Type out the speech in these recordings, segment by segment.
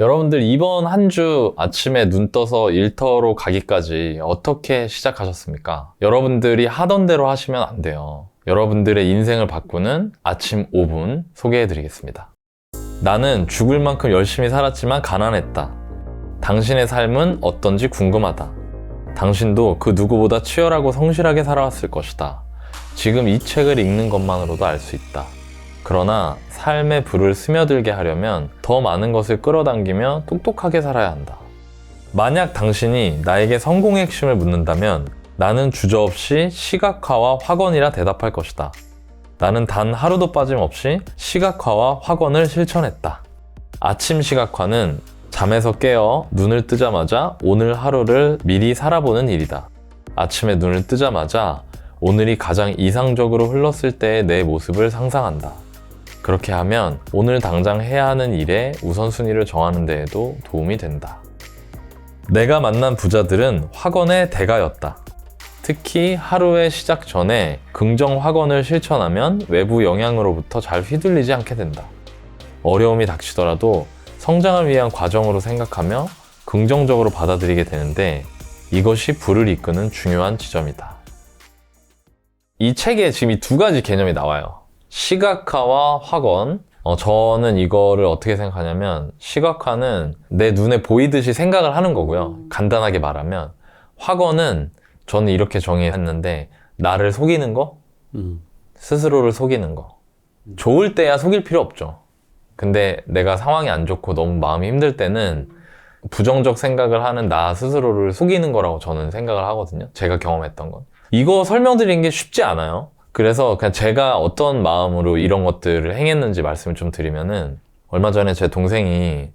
여러분들 이번 한 주 아침에 눈 떠서 일터로 가기까지 어떻게 시작하셨습니까? 여러분들이 하던 대로 하시면 안 돼요. 여러분들의 인생을 바꾸는 아침 5분 소개해드리겠습니다. 나는 죽을 만큼 열심히 살았지만 가난했다. 당신의 삶은 어떤지 궁금하다. 당신도 그 누구보다 치열하고 성실하게 살아왔을 것이다. 지금 이 책을 읽는 것만으로도 알 수 있다. 그러나 삶의 불을 스며들게 하려면 더 많은 것을 끌어당기며 똑똑하게 살아야 한다. 만약 당신이 나에게 성공의 핵심을 묻는다면 나는 주저없이 시각화와 확언이라 대답할 것이다. 나는 단 하루도 빠짐없이 시각화와 확언을 실천했다. 아침 시각화는 잠에서 깨어 눈을 뜨자마자 오늘 하루를 미리 살아보는 일이다. 아침에 눈을 뜨자마자 오늘이 가장 이상적으로 흘렀을 때의 내 모습을 상상한다. 그렇게 하면 오늘 당장 해야 하는 일의 우선순위를 정하는 데에도 도움이 된다. 내가 만난 부자들은 확언의 대가였다. 특히 하루의 시작 전에 긍정 확언을 실천하면 외부 영향으로부터 잘 휘둘리지 않게 된다. 어려움이 닥치더라도 성장을 위한 과정으로 생각하며 긍정적으로 받아들이게 되는데 이것이 부를 이끄는 중요한 지점이다. 이 책에 지금 이 두 가지 개념이 나와요. 시각화와 확언. 저는 이거를 어떻게 생각하냐면 시각화는 내 눈에 보이듯이 생각을 하는 거고요. 간단하게 말하면 확언은 저는 이렇게 정의했는데 나를 속이는 거? 스스로를 속이는 거. 좋을 때야 속일 필요 없죠. 근데 내가 상황이 안 좋고 너무 마음이 힘들 때는 부정적 생각을 하는 나 스스로를 속이는 거라고 저는 생각을 하거든요. 제가 경험했던 건. 이거 설명드리는 게 쉽지 않아요. 그래서 그냥 제가 어떤 마음으로 이런 것들을 행했는지 말씀을 좀 드리면은 얼마 전에 제 동생이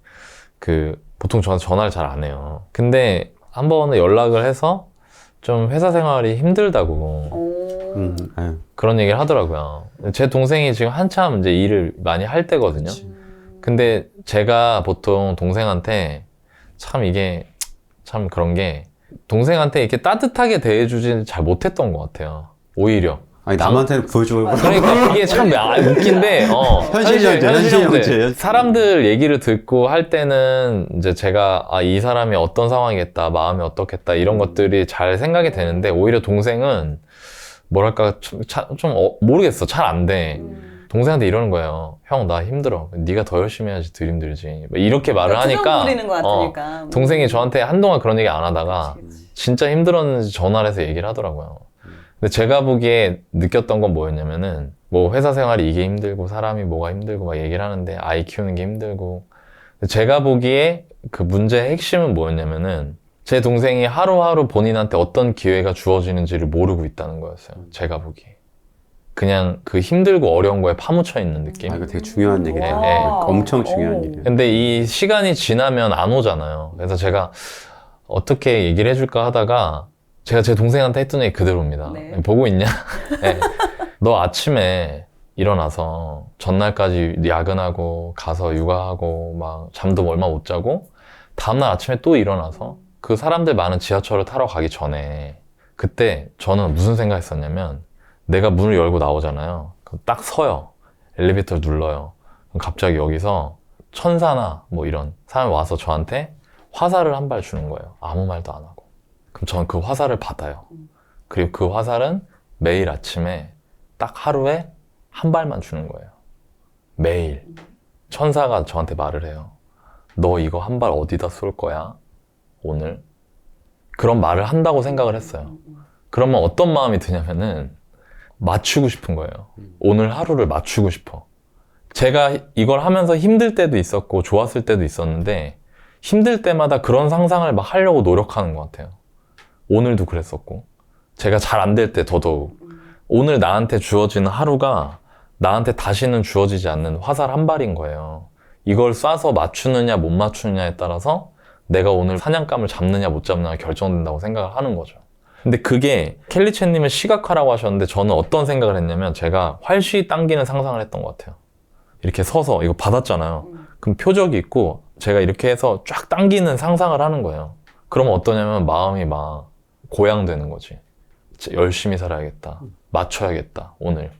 보통 저한테 전화를 잘 안 해요. 근데 한 번은 연락을 해서 좀 회사 생활이 힘들다고 그런 얘기를 하더라고요. 제 동생이 지금 한참 이제 일을 많이 할 때거든요. 근데 제가 보통 동생한테 참 그런 게 동생한테 이렇게 따뜻하게 대해주지는 잘 못했던 것 같아요. 오히려. 아니 남한테는 보여주고 그러니까 이게 참 웃긴데 현실 문제. 사람들 얘기를 듣고 할 때는 이제 제가 이 사람이 어떤 상황이겠다, 마음이 어떻겠다 이런 것들이 잘 생각이 되는데 오히려 동생은 뭐랄까 모르겠어. 잘 안 돼. 동생한테 이러는 거예요. 형 나 힘들어. 네가 더 열심히 해야지 덜 힘들지. 이렇게 말을 하니까 부리는 것 같으니까. 동생이 저한테 한동안 그런 얘기 안 하다가 진짜 힘들었는지 전화를 해서 얘기를 하더라고요. 근데 제가 보기에 느꼈던 건 뭐였냐면은 회사 생활이 이게 힘들고 사람이 뭐가 힘들고 막 얘기를 하는데 아이 키우는 게 힘들고 제가 보기에 그 문제의 핵심은 뭐였냐면은 제 동생이 하루하루 본인한테 어떤 기회가 주어지는지를 모르고 있다는 거였어요. 제가 보기에. 그냥 그 힘들고 어려운 거에 파묻혀 있는 느낌. 이거 되게 중요한 얘기네요. 네. 엄청 중요한 얘기예요. 근데 이 시간이 지나면 안 오잖아요. 그래서 제가 어떻게 얘기를 해줄까 하다가 제가 제 동생한테 했던 얘기 그대로입니다. 네. 보고 있냐? 네. 너 아침에 일어나서 전날까지 야근하고 가서 육아하고 막 잠도 얼마 못 자고 다음날 아침에 또 일어나서 그 사람들 많은 지하철을 타러 가기 전에 그때 저는 무슨 생각했었냐면 내가 문을 열고 나오잖아요. 그럼 딱 서요. 엘리베이터를 눌러요. 그럼 갑자기 여기서 천사나 이런 사람이 와서 저한테 화살을 한 발 주는 거예요. 아무 말도 안 하고. 그럼 저는 그 화살을 받아요. 그리고 그 화살은 매일 아침에 딱 하루에 한 발만 주는 거예요. 매일. 천사가 저한테 말을 해요. 너 이거 한 발 어디다 쏠 거야? 오늘? 그런 말을 한다고 생각을 했어요. 그러면 어떤 마음이 드냐면은 맞추고 싶은 거예요. 오늘 하루를 맞추고 싶어. 제가 이걸 하면서 힘들 때도 있었고 좋았을 때도 있었는데 힘들 때마다 그런 상상을 막 하려고 노력하는 것 같아요. 오늘도 그랬었고 제가 잘 안 될 때 더더욱 오늘 나한테 주어지는 하루가 나한테 다시는 주어지지 않는 화살 한 발인 거예요. 이걸 쏴서 맞추느냐 못 맞추느냐에 따라서 내가 오늘 사냥감을 잡느냐 못 잡느냐가 결정된다고 생각을 하는 거죠. 근데 그게 켈리 첸님은 시각화라고 하셨는데 저는 어떤 생각을 했냐면 제가 활시 당기는 상상을 했던 것 같아요. 이렇게 서서 이거 받았잖아요. 그럼 표적이 있고 제가 이렇게 해서 쫙 당기는 상상을 하는 거예요. 그러면 어떠냐면 마음이 막 고양되는 거지. 열심히 살아야겠다. 맞춰야겠다. 오늘.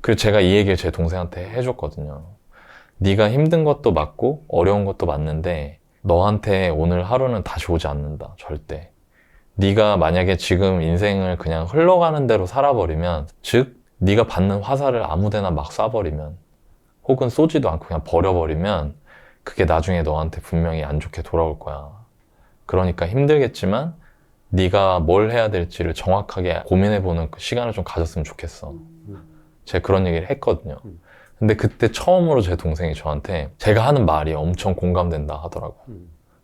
그리고 제가 이 얘기를 제 동생한테 해줬거든요. 네가 힘든 것도 맞고 어려운 것도 맞는데 너한테 오늘 하루는 다시 오지 않는다. 절대. 네가 만약에 지금 인생을 그냥 흘러가는 대로 살아버리면, 즉 네가 받는 화살을 아무데나 막 쏴버리면, 혹은 쏘지도 않고 그냥 버려버리면 그게 나중에 너한테 분명히 안 좋게 돌아올 거야. 그러니까 힘들겠지만 네가 뭘 해야 될지를 정확하게 고민해보는 그 시간을 좀 가졌으면 좋겠어. 제가 그런 얘기를 했거든요. 근데 그때 처음으로 제 동생이 저한테 제가 하는 말이 엄청 공감된다 하더라고요.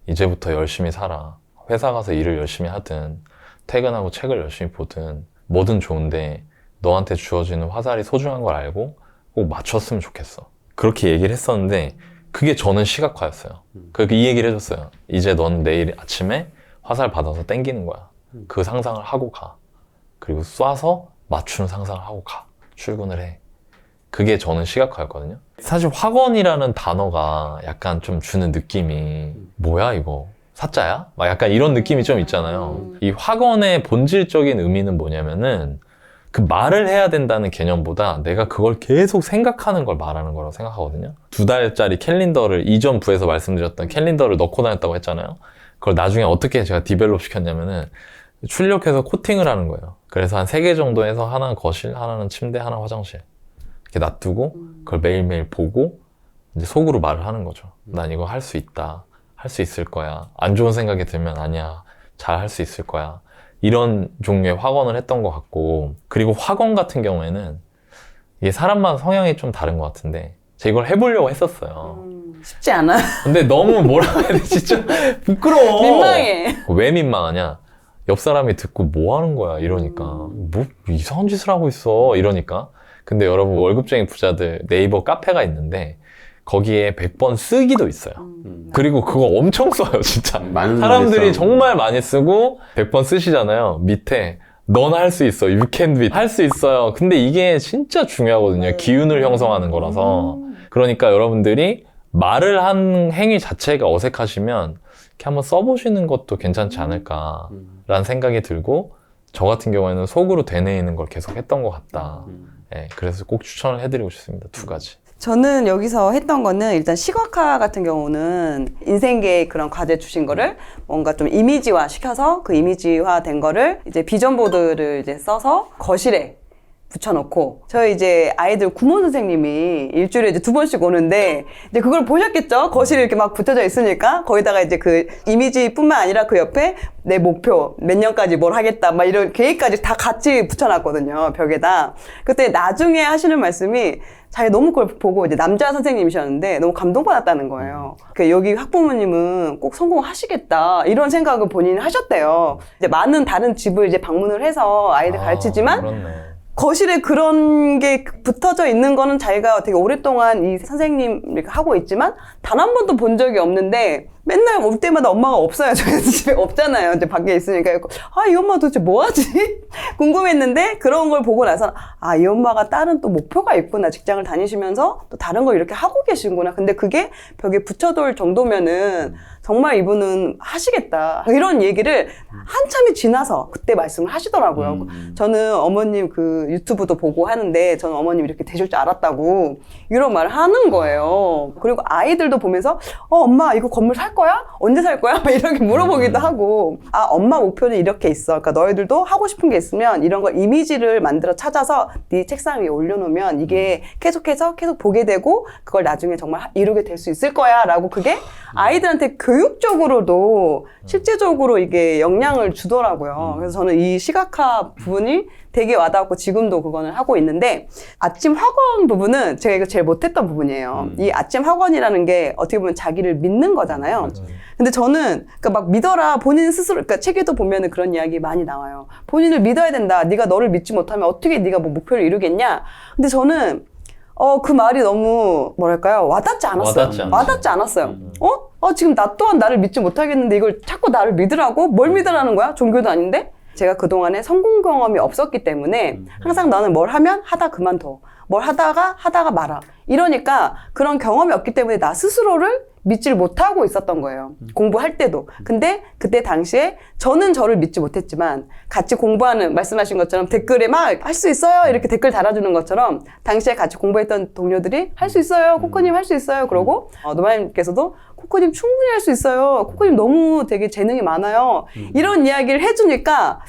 이제부터 열심히 살아. 회사 가서 일을 열심히 하든 퇴근하고 책을 열심히 보든 뭐든 좋은데 너한테 주어지는 화살이 소중한 걸 알고 꼭 맞췄으면 좋겠어. 그렇게 얘기를 했었는데 그게 저는 시각화였어요. 그래서 이 얘기를 해줬어요. 이제 넌 내일 아침에 화살 받아서 땡기는 거야. 그 상상을 하고 가. 그리고 쏴서 맞추는 상상을 하고 가. 출근을 해. 그게 저는 시각화였거든요. 사실 학원이라는 단어가 약간 좀 주는 느낌이 뭐야 이거? 사자야? 막 약간 이런 느낌이 좀 있잖아요. 이 학원의 본질적인 의미는 뭐냐면은 그 말을 해야 된다는 개념보다 내가 그걸 계속 생각하는 걸 말하는 거라고 생각하거든요. 2달짜리 캘린더를 이전 부에서 말씀드렸던 캘린더를 넣고 다녔다고 했잖아요. 그걸 나중에 어떻게 제가 디벨롭 시켰냐면은 출력해서 코팅을 하는 거예요. 그래서 한 3개 정도 해서 하나는 거실, 하나는 침대, 하나는 화장실 이렇게 놔두고 그걸 매일매일 보고 이제 속으로 말을 하는 거죠. 난 이거 할 수 있다. 할 수 있을 거야. 안 좋은 생각이 들면 아니야. 잘 할 수 있을 거야. 이런 종류의 학원을 했던 것 같고, 그리고 학원 같은 경우에는 이게 사람마다 성향이 좀 다른 것 같은데 제가 이걸 해보려고 했었어요. 쉽지 않아. 근데 너무 뭐라고 해야 되지? 좀 부끄러워. 민망해. 왜 민망하냐? 옆 사람이 듣고 뭐 하는 거야? 이러니까. 뭐 이상한 짓을 하고 있어? 이러니까. 근데 여러분 월급쟁이 부자들 네이버 카페가 있는데 거기에 100번 쓰기도 있어요. 그리고 그거 엄청 써요, 진짜. 많은 사람들이 분들이 써. 정말 많이 쓰고 100번 쓰시잖아요. 밑에 넌 할 수 있어. You can do it. 할 수 있어요. 근데 이게 진짜 중요하거든요. 기운을 형성하는 거라서. 그러니까 여러분들이 말을 한 행위 자체가 어색하시면 이렇게 한번 써보시는 것도 괜찮지 않을까라는 생각이 들고, 저 같은 경우에는 속으로 되뇌이는 걸 계속 했던 것 같다. 네, 그래서 꼭 추천을 해드리고 싶습니다. 2가지. 저는 여기서 했던 거는 일단 시각화 같은 경우는 인생계의 그런 과제 주신 거를 뭔가 좀 이미지화 시켜서 그 이미지화 된 거를 이제 비전보드를 이제 써서 거실에 붙여놓고, 저희 이제 아이들 구몬 선생님이 일주일에 이제 2번씩 오는데 이제 그걸 보셨겠죠? 거실에 이렇게 막 붙여져 있으니까 거기다가 이제 그 이미지뿐만 아니라 그 옆에 내 목표 몇 년까지 뭘 하겠다 막 이런 계획까지 다 같이 붙여놨거든요, 벽에다. 그때 나중에 하시는 말씀이 자기 너무 그걸 보고 이제 남자 선생님이셨는데 너무 감동받았다는 거예요. 여기 학부모님은 꼭 성공하시겠다 이런 생각을 본인이 하셨대요. 이제 많은 다른 집을 이제 방문을 해서 아이들 가르치지만 그렇네. 거실에 그런 게 붙어져 있는 거는 자기가 되게 오랫동안 이 선생님 이렇게 하고 있지만 단 한 번도 본 적이 없는데 맨날 올 때마다 엄마가 없어요. 저희 집에 없잖아요. 이제 밖에 있으니까. 아, 이 엄마 도대체 뭐 하지? 궁금했는데 그런 걸 보고 나서 아, 이 엄마가 다른 또 목표가 있구나. 직장을 다니시면서 또 다른 걸 이렇게 하고 계시구나. 근데 그게 벽에 붙여둘 정도면은 정말 이분은 하시겠다. 이런 얘기를 한참이 지나서 그때 말씀을 하시더라고요. 저는 어머님 그 유튜브도 보고 하는데 저는 어머님 이렇게 되실 줄 알았다고 이런 말을 하는 거예요. 그리고 아이들도 보면서 엄마 이거 건물 살 거야? 언제 살 거야? 막 이렇게 물어보기도 하고, 아, 엄마 목표는 이렇게 있어. 그러니까 너희들도 하고 싶은 게 있으면 이런 걸 이미지를 만들어 찾아서 네 책상 위에 올려놓으면 이게 계속해서 계속 보게 되고 그걸 나중에 정말 이루게 될 수 있을 거야 라고, 그게 아이들한테 교육적으로도 실제적으로 이게 영향을 주더라고요. 그래서 저는 이 시각화 부분이 되게 와닿았고 지금도 그거는 하고 있는데, 아침 학원 부분은 제가 이거 제일 못했던 부분이에요. 이 아침 학원이라는 게 어떻게 보면 자기를 믿는 거잖아요. 근데 저는 그러니까 막 믿어라, 본인 스스로, 그러니까 책에도 보면은 그런 이야기 많이 나와요. 본인을 믿어야 된다. 네가 너를 믿지 못하면 어떻게 네가 뭐 목표를 이루겠냐. 근데 저는 그 말이 너무 뭐랄까요, 와닿지 않았어요. 와닿지 않았어요. 지금 나 또한 나를 믿지 못하겠는데 이걸 자꾸 나를 믿으라고? 뭘 믿으라는 거야? 종교도 아닌데? 제가 그동안에 성공 경험이 없었기 때문에 항상 나는 뭘 하면 하다 그만둬. 뭘 하다가 말아. 이러니까 그런 경험이 없기 때문에 나 스스로를 믿지를 못하고 있었던 거예요. 공부할 때도. 근데 그때 당시에 저는 저를 믿지 못했지만 같이 공부하는, 말씀하신 것처럼 댓글에 막 할 수 있어요 이렇게 댓글 달아주는 것처럼 당시에 같이 공부했던 동료들이 할 수 있어요 코코님 할 수 있어요 그러고 노마님께서도 코코님 충분히 할 수 있어요 코코님 너무 되게 재능이 많아요 이런 이야기를 해주니까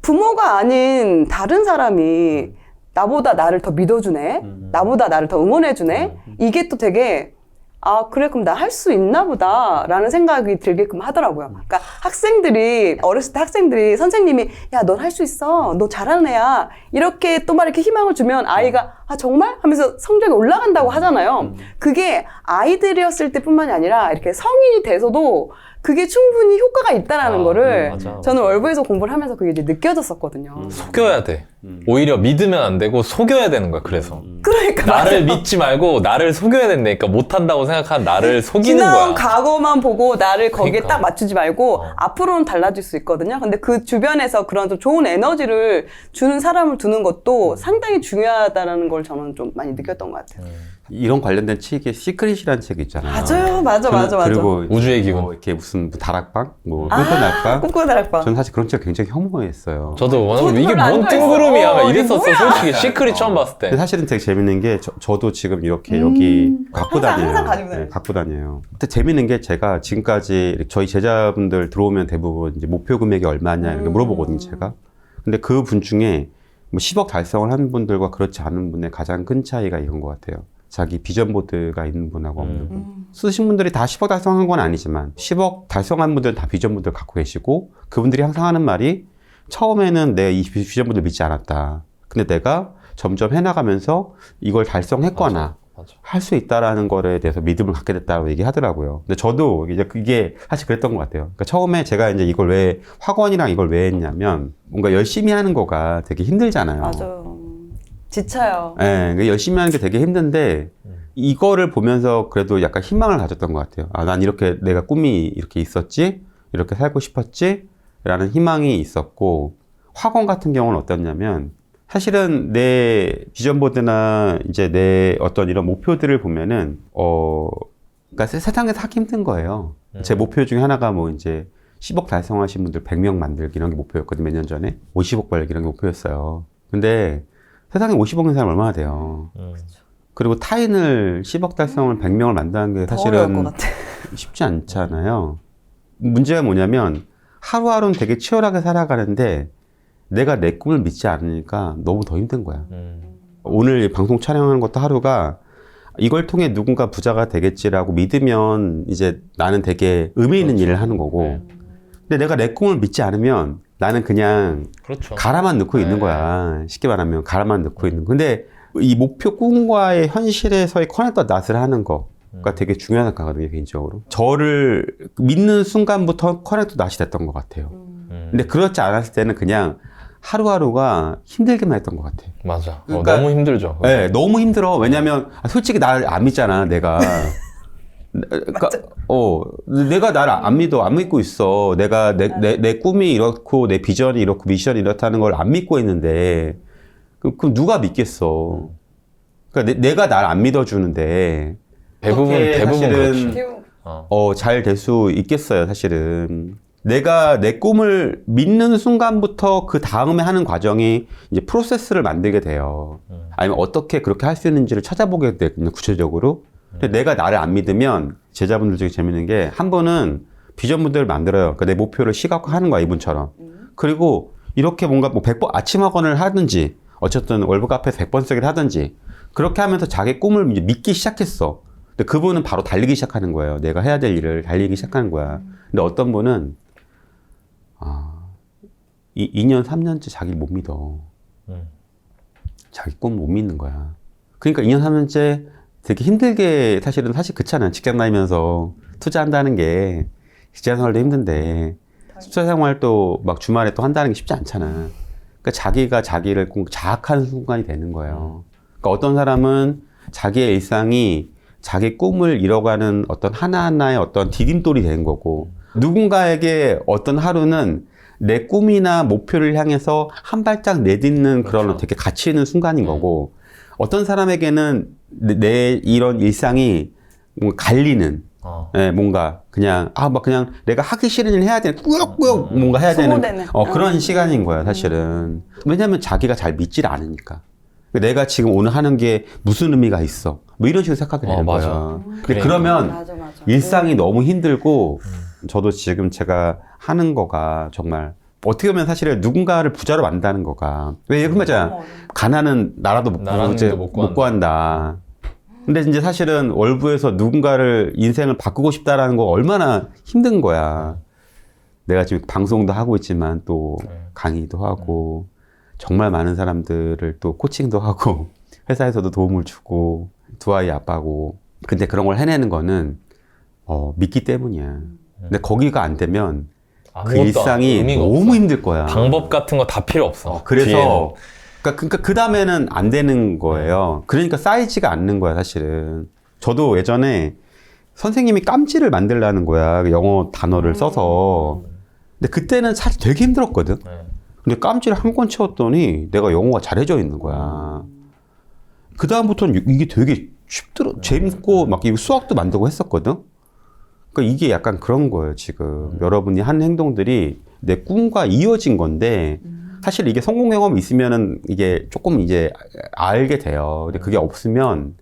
부모가 아닌 다른 사람이 나보다 나를 더 믿어주네 나보다 나를 더 응원해주네 이게 또 되게 아, 그래, 그럼 나 할 수 있나 보다, 라는 생각이 들게끔 하더라고요. 그러니까 학생들이, 어렸을 때 학생들이 선생님이, 야, 넌 할 수 있어. 너 잘하는 애야. 이렇게 또 막 이렇게 희망을 주면 아이가, 아, 정말? 하면서 성적이 올라간다고 하잖아요. 그게 아이들이었을 때 뿐만이 아니라 이렇게 성인이 돼서도 그게 충분히 효과가 있다라는 거를 맞아. 저는 월부에서 공부를 하면서 그게 이제 느껴졌었거든요. 속여야 돼. 오히려 믿으면 안 되고 속여야 되는 거야. 그래서 그러니까. 나를 믿지 말고 나를 속여야 된다니까. 못한다고 생각하는 나를 속이는 지나온 거야. 과거만 보고 나를 거기에 그러니까. 딱 맞추지 말고 앞으로는 달라질 수 있거든요. 근데 그 주변에서 그런 좀 좋은 에너지를 주는 사람을 두는 것도 상당히 중요하다는 걸 저는 좀 많이 느꼈던 것 같아요. 이런 관련된 책에 시크릿이라는 책이 있잖아요. 맞아요. 맞아. 그리고 우주의 기운. 뭐 이렇게 무슨 다락방, 뭐 꿈꿔날방. 꿈꾸다락방. 저는 사실 그런 책을 굉장히 혐오했어요. 저도 저도 이게 별로 안 뭔 좋아했어. 뜬구름이야. 막 이게 이랬었어. 뭐야? 솔직히 시크릿 처음 봤을 때. 근데 사실은 되게 재밌는 게 저도 지금 이렇게 여기 갖고 다녀요. 항상 가지고 다녀요. 네, 갖고 다녀요. 근데 재밌는 게 제가 지금까지 저희 제자분들 들어오면 대부분 이제 목표 금액이 얼마냐 이렇게 물어보거든요, 제가. 근데 그 분 중에 뭐 10억 달성을 한 분들과 그렇지 않은 분의 가장 큰 차이가 이건 것 같아요. 자기 비전보드가 있는 분하고 없는 분. 쓰신 분들이 다 10억 달성한 건 아니지만 10억 달성한 분들은 다 비전보드를 갖고 계시고 그분들이 항상 하는 말이 처음에는 내 이 비전보드를 믿지 않았다. 근데 내가 점점 해나가면서 이걸 달성했거나 맞아. 할 수 있다라는 거에 대해서 믿음을 갖게 됐다고 얘기하더라고요. 근데 저도 이제 그게 사실 그랬던 것 같아요. 그러니까 처음에 제가 이제 이걸 왜 학원이랑 이걸 왜 했냐면 뭔가 열심히 하는 거가 되게 힘들잖아요. 맞아요. 지쳐요. 예, 그러니까 열심히 하는 게 되게 힘든데 이거를 보면서 그래도 약간 희망을 가졌던 것 같아요. 아, 난 이렇게 내가 꿈이 이렇게 있었지, 이렇게 살고 싶었지, 라는 희망이 있었고 학원 같은 경우는 어떻냐면 사실은 내 비전보드나 이제 내 어떤 이런 목표들을 보면은 그러니까 세상에서 하기 힘든 거예요. 제 목표 중에 하나가 뭐 이제 10억 달성하신 분들 100명 만들기 이런 게 목표였거든요. 몇 년 전에 50억 벌기 이런 게 목표였어요. 근데 세상에 50억인 사람 얼마나 돼요. 그리고 타인을 10억 달성을 100명을 만드는 게 더 어려울 것 사실은 같아. 쉽지 않잖아요. 문제가 뭐냐면 하루하루는 되게 치열하게 살아가는데 내가 내 꿈을 믿지 않으니까 너무 더 힘든 거야. 오늘 방송 촬영하는 것도 하루가 이걸 통해 누군가 부자가 되겠지라고 믿으면 이제 나는 되게 의미 있는 일을 하는 거고 근데 내가 내 꿈을 믿지 않으면 나는 그냥 그렇죠. 가라만 넣고 있는 거야. 쉽게 말하면 가라만 넣고 있는. 근데 이 목표 꿈과의 현실에서의 커넥터 낫을 하는 거가 되게 중요한 생각하거든요, 개인적으로. 저를 믿는 순간부터 커넥터 낫이 됐던 것 같아요. 근데 그렇지 않았을 때는 그냥 하루하루가 힘들게만 했던 것 같아요. 맞아. 그러니까- 너무 힘들죠. 네, 너무 힘들어. 왜냐면 솔직히 나를 안 믿잖아, 내가. 그러니까, 내가 나를 안 믿어, 안 믿고 있어. 내가 내 꿈이 이렇고, 내 비전이 이렇고, 미션이 이렇다는 걸 안 믿고 있는데, 그럼 누가 믿겠어? 그러니까 내가 날 안 믿어주는데, 대부분 사실은 그렇지. 잘 될 수 있겠어요, 사실은. 내가 내 꿈을 믿는 순간부터 그 다음에 하는 과정이 이제 프로세스를 만들게 돼요. 아니면 어떻게 그렇게 할 수 있는지를 찾아보게 되거든요, 구체적으로. 근데 내가 나를 안 믿으면 제자분들 중에 재밌는 게 한 번은 비전문들을 만들어요. 그러니까 내 목표를 시각화하는 거야, 이분처럼. 그리고 이렇게 뭔가 뭐 100번 아침 학원을 하든지 어쨌든 월브 카페에서 100번 쓰기를 하든지 그렇게 하면서 자기 꿈을 이제 믿기 시작했어. 근데 그분은 바로 달리기 시작하는 거예요. 내가 해야 될 일을 달리기 시작하는 거야. 근데 어떤 분은 2년, 3년째 자기를 못 믿어. 자기 꿈 못 믿는 거야. 그러니까 2년, 3년째 되게 힘들게 사실 그렇잖아요. 직장 다니면서 투자한다는 게 직장 생활도 힘든데 투자 생활도 막 주말에 또 한다는 게 쉽지 않잖아. 그러니까 자기가 자기를 꼭 자학하는 순간이 되는 거예요. 그러니까 어떤 사람은 자기의 일상이 자기 꿈을 이뤄가는 어떤 하나하나의 어떤 디딤돌이 되는 거고 누군가에게 어떤 하루는 내 꿈이나 목표를 향해서 한 발짝 내딛는 그런 그렇죠. 되게 가치 있는 순간인 거고 어떤 사람에게는 내 이런 일상이 뭔가 갈리는 예, 뭔가 그냥 막 그냥 내가 하기 싫은 일 해야 되는 꾸역꾸역 뭔가 해야 되는 소모되는. 그런 시간인 거야 사실은. 왜냐면 자기가 잘 믿질 않으니까. 내가 지금 오늘 하는 게 무슨 의미가 있어 뭐 이런 식으로 생각하게 되는 맞아. 거야. 근데 그러니까. 그러면 맞아. 일상이 너무 힘들고 저도 지금 제가 하는 거가 정말 어떻게 보면 사실은 누군가를 부자로 만드는 거가 왜 그런 거잖아. 가난은 나라도 못 구한다. 근데 이제 사실은 월부에서 누군가를 인생을 바꾸고 싶다라는 거 얼마나 힘든 거야. 내가 지금 방송도 하고 있지만 또 강의도 하고 정말 많은 사람들을 또 코칭도 하고 회사에서도 도움을 주고 두 아이 아빠고. 근데 그런 걸 해내는 거는 믿기 때문이야. 근데 거기가 안 되면 그 일상이 너무 없어. 힘들 거야. 방법 같은 거 다 필요 없어. 그래서 그러니까 그 다음에는 안 되는 거예요. 그러니까 쌓이지가 않는 거야 사실은. 저도 예전에 선생님이 깜지를 만들라는 거야 영어 단어를 써서. 근데 그때는 사실 되게 힘들었거든. 근데 깜지를 한 권 채웠더니 내가 영어가 잘해져 있는 거야. 그 다음부터는 이게 되게 재밌고 막 수학도 만들고 했었거든. 그러니까 이게 약간 그런 거예요 지금. 여러분이 한 행동들이 내 꿈과 이어진 건데 사실 이게 성공 경험이 있으면은 이게 조금 이제 알게 돼요. 근데 그게 없으면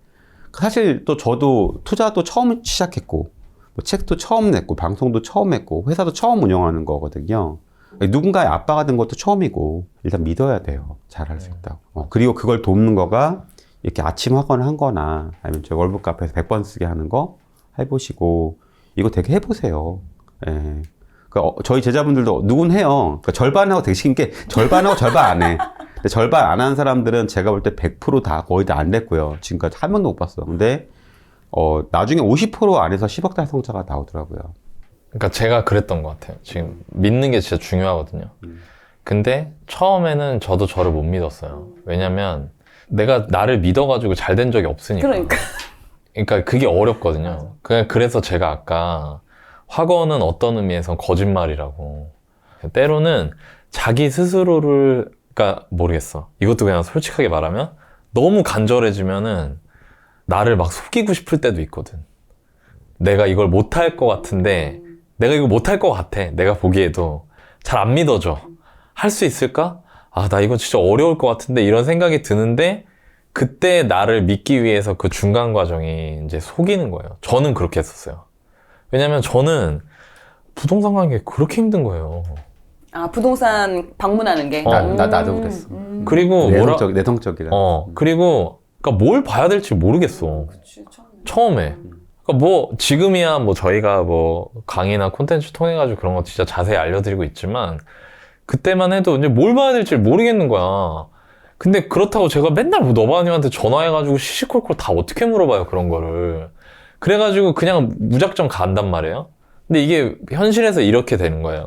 사실 또 저도 투자도 처음 시작했고 뭐 책도 처음 냈고 방송도 처음 했고 회사도 처음 운영하는 거거든요. 누군가의 아빠가 된 것도 처음이고 일단 믿어야 돼요. 잘할 수 있다고. 그리고 그걸 돕는 거가 이렇게 아침 학원을 한 거나 아니면 저 월북 카페에서 100번 쓰게 하는 거 해보시고 이거 되게 해보세요. 예. 그러니까 저희 제자분들도 누군 해요. 그러니까 절반하고 되게 시킨 게 절반하고 절반 안 해. 근데 절반 안 하는 사람들은 제가 볼 때 100% 다 거의 다 안 됐고요. 지금까지 한 명도 못 봤어. 근데 나중에 50% 안에서 10억 달성자가 나오더라고요. 그러니까 제가 그랬던 것 같아요. 지금 믿는 게 진짜 중요하거든요. 근데 처음에는 저도 저를 못 믿었어요. 왜냐면 내가 나를 믿어가지고 잘 된 적이 없으니까. 그러니까 그게 어렵거든요. 그래서 제가 아까 확언은 어떤 의미에선 거짓말이라고. 때로는 자기 스스로를, 그러니까 모르겠어. 이것도 그냥 솔직하게 말하면 너무 간절해지면은 나를 막 속이고 싶을 때도 있거든. 내가 이걸 못할 것 같은데, 내가 이거 못할 것 같아. 내가 보기에도 잘 안 믿어져. 할 수 있을까? 나 이거 진짜 어려울 것 같은데 이런 생각이 드는데 그때 나를 믿기 위해서 그 중간 과정이 이제 속이는 거예요. 저는 그렇게 했었어요. 왜냐면 저는 부동산 가는 게 그렇게 힘든 거예요. 부동산 방문하는 게? 나도 그랬어. 그리고 내성적이라. 그리고 그러니까 뭘 봐야 될지 모르겠어. 그치, 처음에. 그러니까 뭐 지금이야 뭐 저희가 뭐 강의나 콘텐츠 통해 가지고 그런 거 진짜 자세히 알려드리고 있지만 그때만 해도 이제 뭘 봐야 될지 모르겠는 거야. 근데 그렇다고 제가 맨날 뭐 너바님한테 전화해가지고 시시콜콜 다 어떻게 물어봐요 그런 거를. 그래가지고 그냥 무작정 간단 말이에요. 근데 이게 현실에서 이렇게 되는 거예요.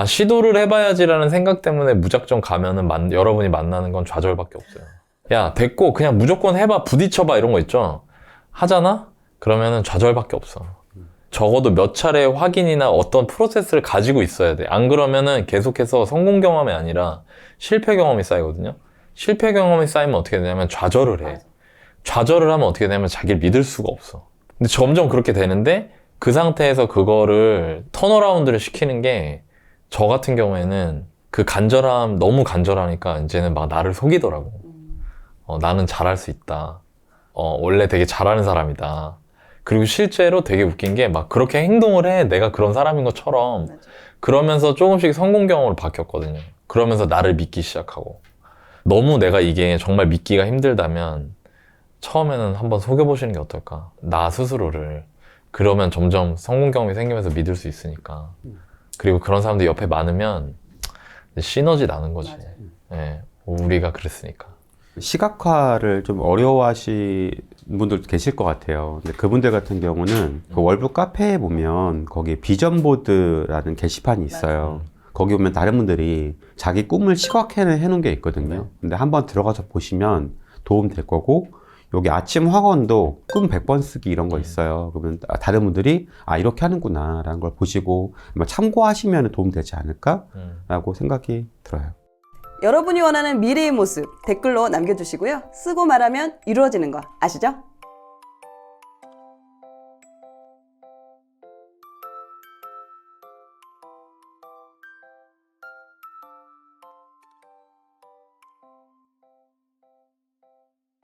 시도를 해봐야지라는 생각 때문에 무작정 가면은 여러분이 만나는 건 좌절밖에 없어요. 야 됐고 그냥 무조건 해봐 부딪혀봐 이런 거 있죠. 하잖아? 그러면은 좌절밖에 없어. 적어도 몇 차례 확인이나 어떤 프로세스를 가지고 있어야 돼. 안 그러면은 계속해서 성공 경험이 아니라 실패 경험이 쌓이거든요. 실패 경험이 쌓이면 어떻게 되냐면 좌절을 해. 좌절을 하면 어떻게 되냐면 자기를 믿을 수가 없어. 근데 점점 그렇게 되는데 그 상태에서 그거를 턴어라운드를 시키는 게 저 같은 경우에는 그 간절함, 너무 간절하니까 이제는 막 나를 속이더라고. 나는 잘할 수 있다. 원래 되게 잘하는 사람이다. 그리고 실제로 되게 웃긴 게 막 그렇게 행동을 해. 내가 그런 사람인 것처럼. 그러면서 조금씩 성공 경험으로 바뀌었거든요. 그러면서 나를 믿기 시작하고. 너무 내가 이게 정말 믿기가 힘들다면 처음에는 한번 속여보시는 게 어떨까? 나 스스로를. 그러면 점점 성공 경험이 생기면서 믿을 수 있으니까. 그리고 그런 사람들이 옆에 많으면 시너지 나는 거지. 예, 우리가 그랬으니까. 시각화를 좀 어려워하시는 분들도 계실 것 같아요. 근데 그분들 같은 경우는 그 월북 카페에 보면 거기에 비전보드라는 게시판이 있어요. 거기 보면 다른 분들이 자기 꿈을 시각화해 놓은 게 있거든요. 근데 한번 들어가서 보시면 도움 될 거고, 여기 아침 학원도 꿈 100번 쓰기 이런 거 있어요. 그러면 다른 분들이 이렇게 하는구나 라는 걸 보시고 참고하시면 도움 되지 않을까 라고 생각이 들어요. 여러분이 원하는 미래의 모습 댓글로 남겨주시고요. 쓰고 말하면 이루어지는 거 아시죠?